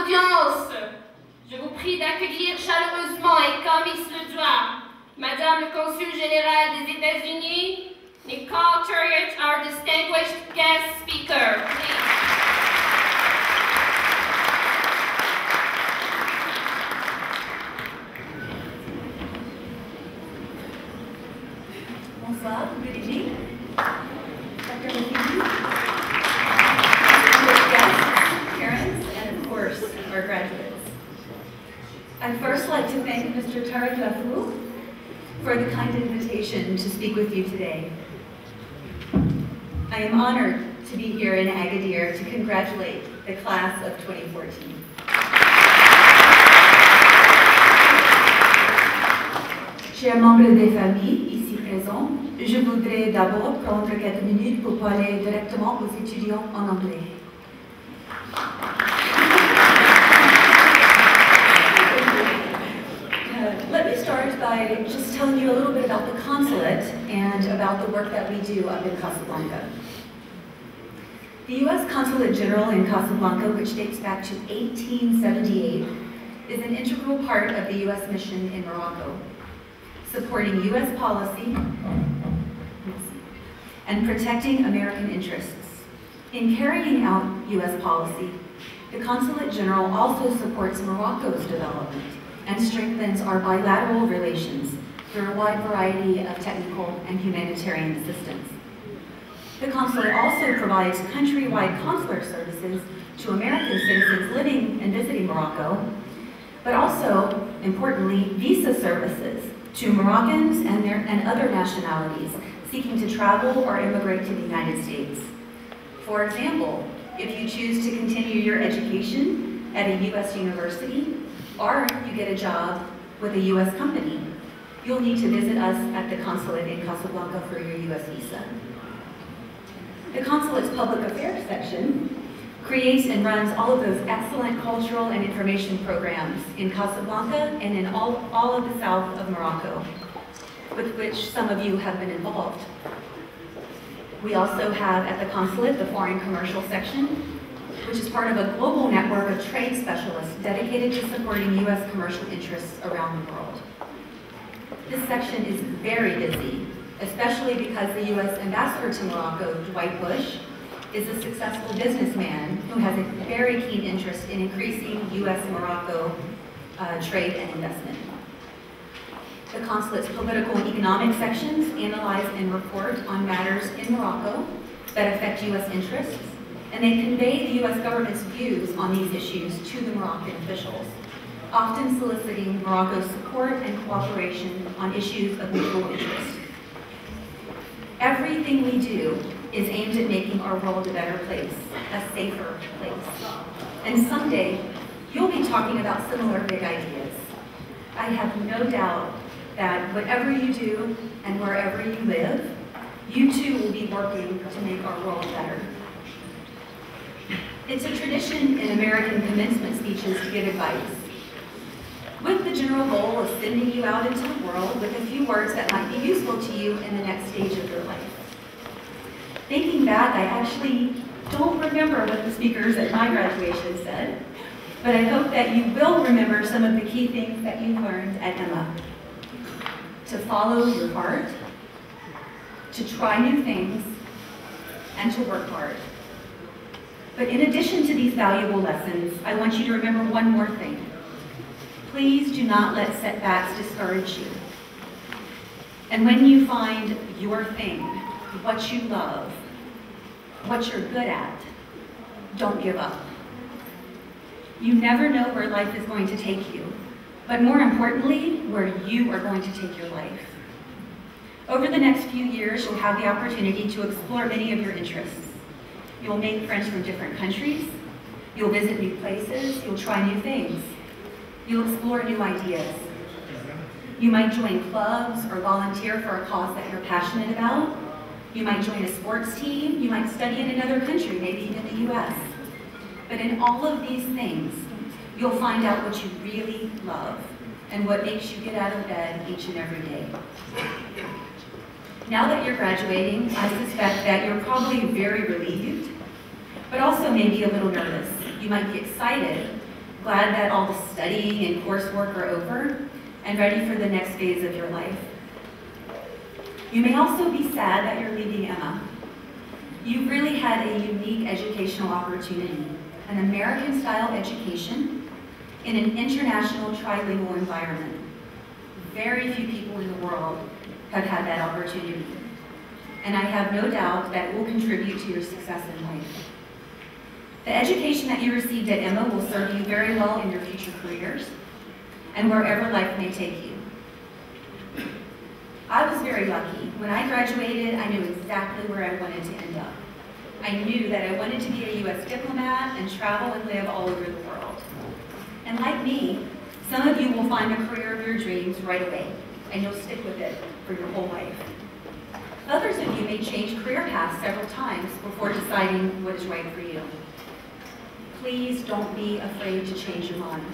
audience, je vous prie d'accueillir chaleureusement et comme il se doit, Madame le Consul Général des États-Unis, Nicole Turriott, our distinguished guest speaker. Please. Bonsoir, good evening. Dr. Levine, guests, parents, and of course, our graduates. I'd first like to thank Mr. Tarek for the kind invitation to speak with you today. I am honored to be here in Agadir to congratulate the class of 2014. Chers membres des familles ici présents, je voudrais d'abord prendre quelques minutes pour parler directement aux étudiants en anglais. Let me start by just telling you a little bit about the consulate and about the work that we do up in Casablanca. The U.S. Consulate General in Casablanca, which dates back to 1878, is an integral part of the U.S. mission in Morocco, supporting U.S. policy and protecting American interests. In carrying out U.S. policy, the Consulate General also supports Morocco's development and strengthens our bilateral relations through a wide variety of technical and humanitarian assistance. The consulate also provides countrywide consular services to American citizens living and visiting Morocco, but also, importantly, visa services to Moroccans and other nationalities seeking to travel or immigrate to the United States. For example, if you choose to continue your education at a U.S. university, or you get a job with a U.S. company, you'll need to visit us at the consulate in Casablanca for your U.S. visa. The consulate's public affairs section creates and runs all of those excellent cultural and information programs in Casablanca and in all of the south of Morocco, with which some of you have been involved. We also have at the consulate the foreign commercial section, which is part of a global network of trade specialists dedicated to supporting U.S. commercial interests around the world. This section is very busy, especially because the U.S. ambassador to Morocco, Dwight Bush, is a successful businessman who has a very keen interest in increasing U.S.-Morocco trade and investment. The consulate's political and economic sections analyze and report on matters in Morocco that affect U.S. interests, and they convey the U.S. government's views on these issues to the Moroccan officials, often soliciting Morocco's support and cooperation on issues of mutual interest. Everything we do is aimed at making our world a better place, a safer place. And someday, you'll be talking about similar big ideas. I have no doubt that whatever you do and wherever you live, you too will be working to make our world better. It's a tradition in American commencement speeches to give advice, with the general goal of sending you out into the world with a few words that might be useful to you in the next stage of your life. Thinking back, I actually don't remember what the speakers at my graduation said, but I hope that you will remember some of the key things that you learned at EMAA. To follow your heart, to try new things, and to work hard. But in addition to these valuable lessons, I want you to remember one more thing. Please do not let setbacks discourage you. And when you find your thing, what you love, what you're good at, don't give up. You never know where life is going to take you, but more importantly, where you are going to take your life. Over the next few years, you'll have the opportunity to explore many of your interests. You'll make friends from different countries, you'll visit new places, you'll try new things. You'll explore new ideas. You might join clubs or volunteer for a cause that you're passionate about. You might join a sports team. You might study in another country, maybe even the US. But in all of these things, you'll find out what you really love and what makes you get out of bed each and every day. Now that you're graduating, I suspect that you're probably very relieved, but also maybe a little nervous. You might be excited, glad that all the studying and coursework are over and ready for the next phase of your life. You may also be sad that you're leaving EMAA. You really had a unique educational opportunity, an American-style education in an international trilingual environment. Very few people in the world have had that opportunity, and I have no doubt that it will contribute to your success in life. The education that you received at EMAA will serve you very well in your future careers and wherever life may take you. I was very lucky. When I graduated, I knew exactly where I wanted to end up. I knew that I wanted to be a U.S. diplomat and travel and live all over the world. And like me, some of you will find the career of your dreams right away, and you'll stick with it for your whole life. Others of you may change career paths several times before deciding what is right for you. Please don't be afraid to change your mind.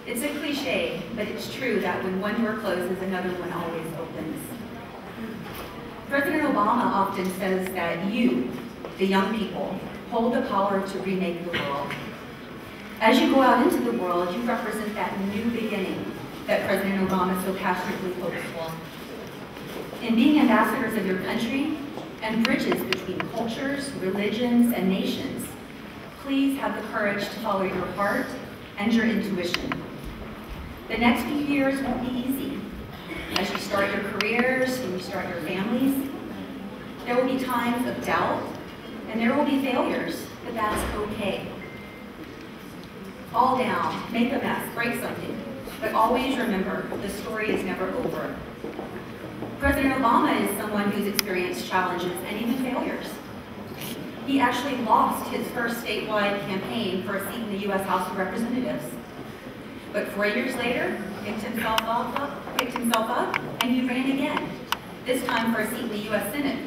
It's a cliche, but it's true that when one door closes, another one always opens. President Obama often says that you, the young people, hold the power to remake the world. As you go out into the world, you represent that new beginning that President Obama so passionately hopes for. In being ambassadors of your country and bridges between cultures, religions, and nations, please have the courage to follow your heart and your intuition. The next few years won't be easy. As you start your careers and you start your families, there will be times of doubt and there will be failures, but that's okay. Fall down, make a mess, break something, but always remember the story is never over. President Obama is someone who's experienced challenges and even failures. He actually lost his first statewide campaign for a seat in the U.S. House of Representatives. But 4 years later, picked himself up, and he ran again, this time for a seat in the U.S. Senate.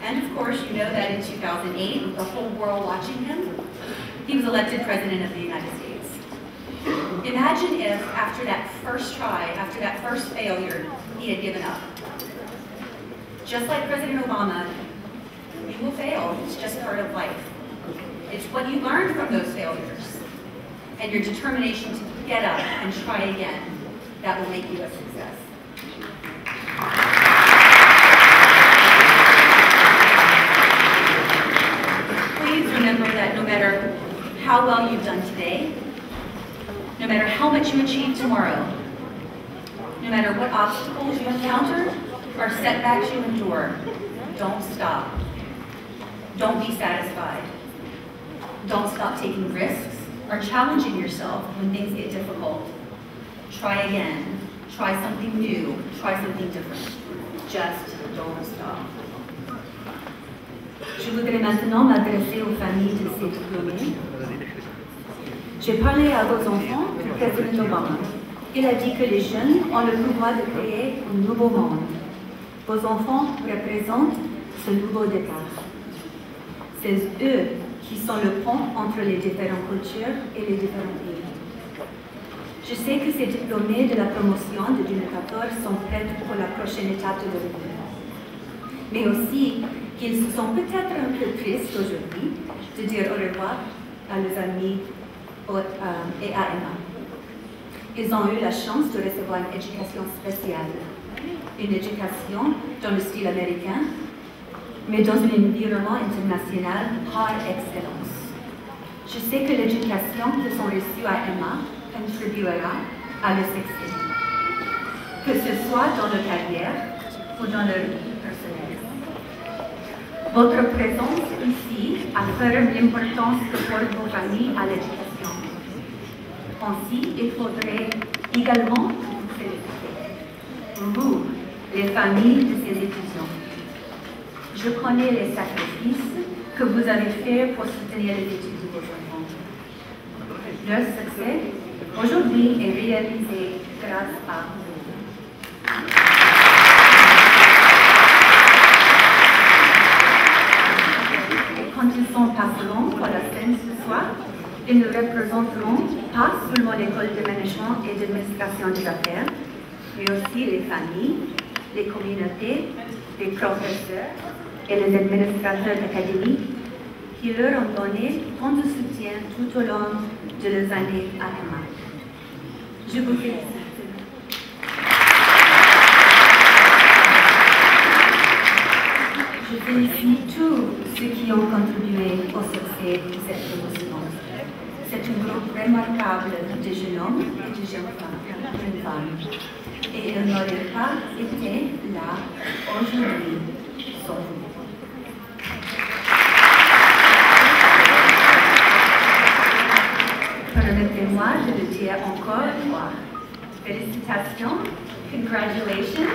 And of course, you know that in 2008, with the whole world watching him, he was elected President of the United States. Imagine if, after that first try, after that first failure, he had given up. Just like President Obama, you will fail. It's just part of life. It's what you learned from those failures and your determination to get up and try again that will make you a success. Please remember that no matter how well you've done today, no matter how much you achieve tomorrow, no matter what obstacles you encounter or setbacks you endure, don't stop. Don't be satisfied. Don't stop taking risks or challenging yourself when things get difficult. Try again. Try something new. Try something different. Just don't stop. Je voudrais maintenant m'adresser aux familles de ces diplômés. J'ai parlé à vos enfants du président Obama. Il a dit que les jeunes ont le pouvoir de créer un nouveau monde. Vos enfants représentent ce nouveau départ. C'est eux qui sont le pont entre les différentes cultures et les différents pays. Je sais que ces diplômés de la promotion de 2014 sont prêts pour la prochaine étape de leur vie. Mais aussi qu'ils sont peut-être un peu tristes aujourd'hui de dire au revoir à leurs amis et à EMAA. Ils ont eu la chance de recevoir une éducation spéciale, une éducation dans le style américain, mais dans un environnement international par excellence. Je sais que l'éducation qu'ils ont reçue à EMAA contribuera à leur succès, que ce soit dans leur carrière ou dans leur vie personnelle. Votre présence ici affirme l'importance que portent vos familles à l'éducation. Ainsi, il faudrait également vous féliciter, vous, les familles de ces étudiants. Je connais les sacrifices que vous avez faits pour soutenir les études de vos enfants. Leur succès, aujourd'hui, est réalisé grâce à vous. Quand ils passeront pour la scène ce soir, ils ne représenteront pas seulement l'école de management et d'administration des affaires, mais aussi les familles, les communautés, les professeurs et les administrateurs d'académie qui leur ont donné tant de soutien tout au long de leurs années à EMAA. Je vous félicite. Je félicite tous ceux qui ont contribué au succès de cette promotion. C'est un groupe remarquable de jeunes hommes et de jeunes femmes. Et ils n'auraient pas été là aujourd'hui sans vous. Permettez-moi de le dire encore une fois. Félicitations, congratulations.